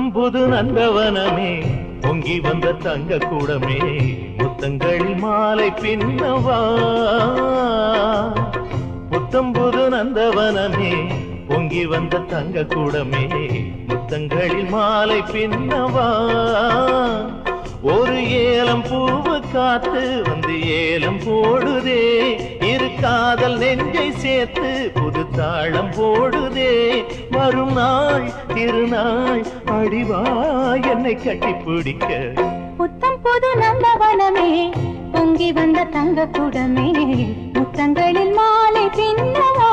புத்தம் புது நந்தவனமே பொங்கி வந்த தங்க கூடமே முத்தங்களில் மாலை பின்னவா புத்தம் புது நந்தவனமே பொங்கி வந்த தங்க கூடமே முத்தங்களில் மாலை பின்னவா ஒரு ஏலம் பூவு காத்து வந்து ஏலம் போடுதே இரு காதல் நெஞ்சை சேர்த்து புது தாளம் போடுதே வரும் நாள் திருநாள் அடிவா என்னை கட்டி பிடிக்க புத்தம் புது நந்தவனமே பொங்கி வந்த தங்க குடமே முத்தங்களில் மாலை பின்னவா